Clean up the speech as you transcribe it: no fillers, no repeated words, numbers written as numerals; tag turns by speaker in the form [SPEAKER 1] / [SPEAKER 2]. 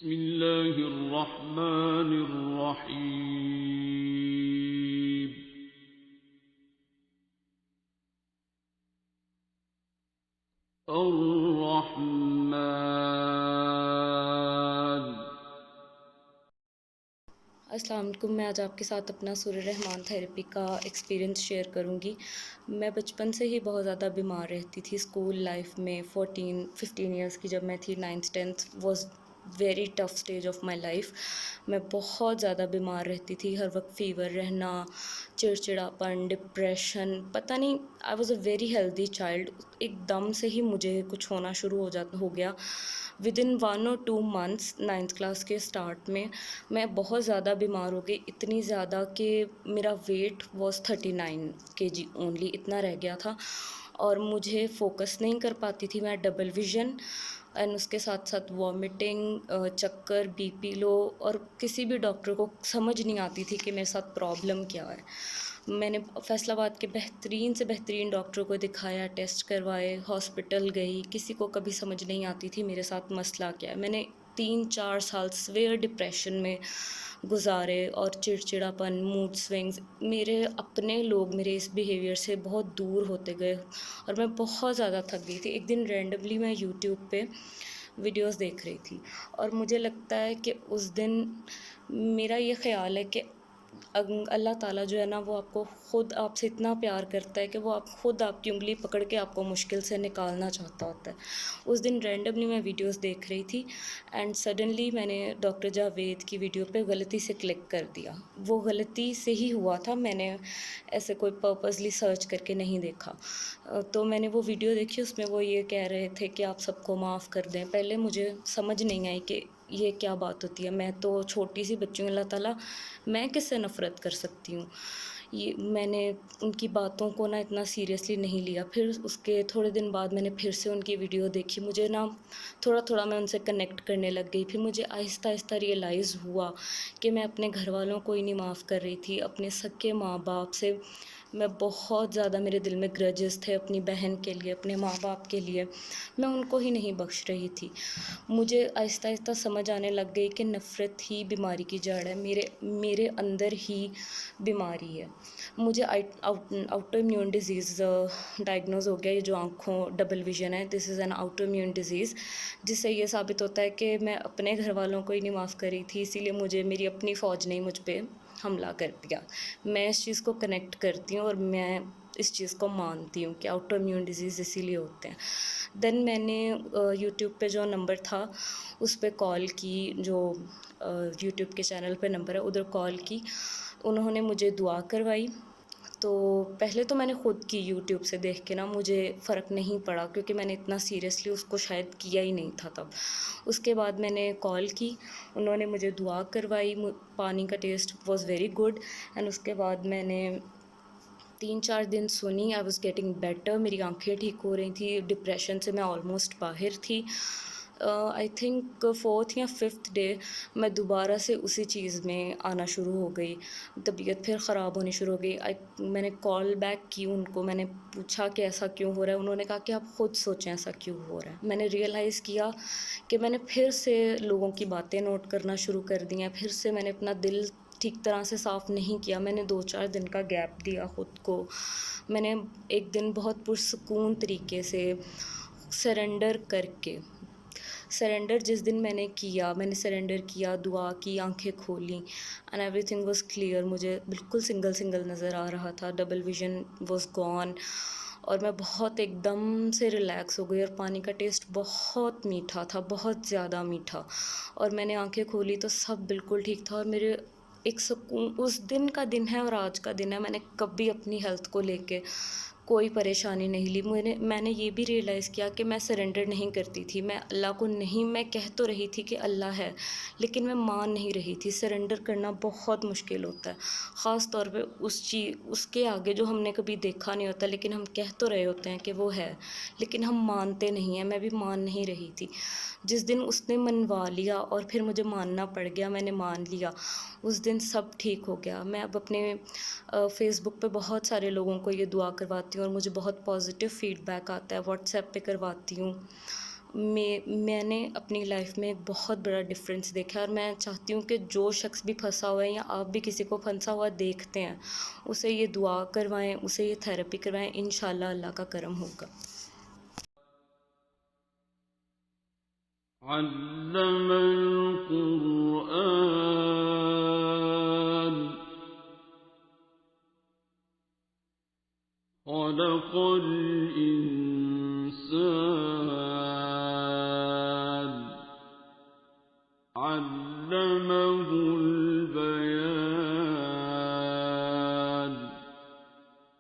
[SPEAKER 1] بسم الله الرحمن الرحيم. الرحمن.
[SPEAKER 2] السلام علیکم. میں آج آپ کے ساتھ اپنا سورہ رحمان تھیراپی کا ایکسپیرینس شیئر کروں گی. میں بچپن سے ہی بہت زیادہ بیمار رہتی تھی. اسکول لائف میں 15 ایئرس کی جب میں تھی، 9th 10th was very tough stage of my life. میں بہت زیادہ بیمار رہتی تھی. ہر وقت فیور رہنا، چڑچڑاپن، ڈپریشن، پتہ نہیں. I was a very healthy child. ایک دم سے ہی مجھے کچھ ہونا شروع ہو گیا. ودن 1 or 2 months 9th کلاس کے اسٹارٹ میں بہت زیادہ بیمار ہو گئی. اتنی زیادہ کہ میرا ویٹ واز 39 kg اونلی، اتنا رہ گیا تھا. اور مجھے فوکس نہیں کر پاتی تھی. میں ڈبل ویژن اینڈ اس کے ساتھ ساتھ وامٹنگ، چکر، بی پی لو، اور کسی بھی ڈاکٹر کو سمجھ نہیں آتی تھی کہ میرے ساتھ پرابلم کیا ہے. میں نے فیصل آباد کے بہترین سے بہترین ڈاکٹر کو دکھایا، ٹیسٹ کروائے، ہاسپٹل گئی. کسی کو کبھی سمجھ نہیں آتی تھی میرے ساتھ مسئلہ کیا ہے. میں نے 3-4 سال سویئر ڈپریشن میں گزارے، اور چڑچڑاپن، موڈ سوئنگز. میرے اپنے لوگ میرے اس بیہیویئر سے بہت دور ہوتے گئے، اور میں بہت زیادہ تھک گئی تھی. ایک دن رینڈملی میں یوٹیوب پہ ویڈیوز دیکھ رہی تھی، اور مجھے لگتا ہے کہ اس دن میرا یہ خیال ہے کہ اللہ تعالیٰ جو ہے نا، وہ آپ کو خود آپ سے اتنا پیار کرتا ہے کہ وہ خود آپ کی انگلی پکڑ کے آپ کو مشکل سے نکالنا چاہتا ہوتا ہے. اس دن رینڈملی میں ویڈیوز دیکھ رہی تھی، اینڈ سڈنلی میں نے ڈاکٹر جاوید کی ویڈیو پہ غلطی سے کلک کر دیا. وہ غلطی سے ہی ہوا تھا، میں نے ایسے کوئی پرپزلی سرچ کر کے نہیں دیکھا. تو میں نے وہ ویڈیو دیکھی. اس میں وہ یہ کہہ رہے تھے کہ آپ سب کو معاف کر دیں. پہلے مجھے سمجھ نہیں آئی کہ یہ کیا بات ہوتی ہے. میں تو چھوٹی سی بچی ہوں. اللہ تعالیٰ، میں کس سے نفرت کر سکتی ہوں؟ میں نے ان کی باتوں کو نا اتنا سیریسلی نہیں لیا. پھر اس کے تھوڑے دن بعد میں نے پھر سے ان کی ویڈیو دیکھی. مجھے نا تھوڑا تھوڑا میں ان سے کنیکٹ کرنے لگ گئی. پھر مجھے آہستہ آہستہ ریئلائز ہوا کہ میں اپنے گھر والوں کو ہی نہیں معاف کر رہی تھی. اپنے سکے ماں باپ سے میں بہت زیادہ، میرے دل میں گرجز تھے اپنی بہن کے لیے، اپنے ماں باپ کے لیے. میں ان کو ہی نہیں بخش رہی تھی. مجھے آہستہ آہستہ سمجھ آنے لگ گئی کہ نفرت ہی بیماری کی جڑ ہے. میرے اندر ہی بیماری ہے. مجھے آؤٹو امیون ڈیزیز ڈائگنوز ہو گیا. یہ جو آنکھوں ڈبل ویژن ہے، دس از این آؤٹو امیون ڈیزیز، جس سے یہ ثابت ہوتا ہے کہ میں اپنے گھر والوں کو ہی نہیں معاف کر رہی تھی. اسی لیے مجھے میری اپنی فوج نے مجھ پہ حملہ کر دیا. میں اس چیز کو کنیکٹ کرتی ہوں، اور میں اس چیز کو مانتی ہوں کہ آؤٹو امیون ڈیزیز اسی لیے ہوتے ہیں. دین میں نے یوٹیوب پہ جو نمبر تھا اس پہ کال کی، جو یوٹیوب کے چینل پہ نمبر ہے، ادھر کال کی. انہوں نے مجھے دعا کروائی. تو پہلے تو میں نے خود کی یوٹیوب سے دیکھ کے نا، مجھے فرق نہیں پڑا کیونکہ میں نے اتنا سیریسلی اس کو شاید کیا ہی نہیں تھا تب. اس کے بعد میں نے کال کی، انہوں نے مجھے دعا کروائی. پانی کا test was very good. And اس کے بعد میں نے 3-4 دن سنی. I was getting better. میری آنکھیں ٹھیک ہو رہی تھیں. ڈپریشن سے میں آلموسٹ باہر تھی. آئی تھنک 4th یا 5th ڈے میں دوبارہ سے اسی چیز میں آنا شروع ہو گئی. طبیعت پھر خراب ہونی شروع ہو گئی. میں نے کال بیک کی ان کو. میں نے پوچھا کہ ایسا کیوں ہو رہا ہے. انہوں نے کہا کہ آپ خود سوچیں ایسا کیوں ہو رہا ہے. میں نے ریئلائز کیا کہ میں نے پھر سے لوگوں کی باتیں نوٹ کرنا شروع کر دی ہیں. پھر سے میں نے اپنا دل ٹھیک طرح سے صاف نہیں کیا. میں نے 2-4 دن کا گیپ دیا خود کو. میں نے ایک دن بہت پرسکون طریقے سے سرنڈر کر کے، سرنڈر جس دن میں نے سرنڈر کیا، دعا کی، آنکھیں کھولیں، and every thing was clear. مجھے بالکل سنگل نظر آ رہا تھا. ڈبل ویژن واز گون، اور میں بہت ایک دم سے ریلیکس ہو گئی. اور پانی کا ٹیسٹ بہت میٹھا تھا، بہت زیادہ میٹھا. اور میں نے آنکھیں کھولی تو سب بالکل ٹھیک تھا. اور میرے ایک سکون، اس دن کا دن ہے اور آج کا دن ہے. میں نے کبھی اپنی ہیلتھ کو لے کے کوئی پریشانی نہیں لی. میں نے یہ بھی ریئلائز کیا کہ میں سرنڈر نہیں کرتی تھی. میں اللہ کو نہیں، میں کہہ تو رہی تھی کہ اللہ ہے، لیکن میں مان نہیں رہی تھی. سرنڈر کرنا بہت مشکل ہوتا ہے، خاص طور پہ اس کے آگے جو ہم نے کبھی دیکھا نہیں ہوتا، لیکن ہم کہہ تو رہے ہوتے ہیں کہ وہ ہے، لیکن ہم مانتے نہیں ہیں. میں بھی مان نہیں رہی تھی. جس دن اس نے منوا لیا اور پھر مجھے ماننا پڑ گیا، میں نے مان لیا، اس دن سب ٹھیک ہو گیا. میں اب اپنے فیس بک پہ بہت سارے لوگوں کو یہ دعا کرواتی ہوں، اور مجھے بہت پازیٹیو فیڈ بیک آتا ہے. واٹس ایپ پہ کرواتی ہوں. میں نے اپنی لائف میں ایک بہت بڑا ڈفرینس دیکھا ہے، اور میں چاہتی ہوں کہ جو شخص بھی پھنسا ہوا ہے یا آپ بھی کسی کو پھنسا ہوا دیکھتے ہیں، اسے یہ دعا کروائیں، اسے یہ تھیراپی کروائیں، انشاءاللہ اللہ کا کرم ہوگا۔
[SPEAKER 1] علم القرآن خلق الإنسان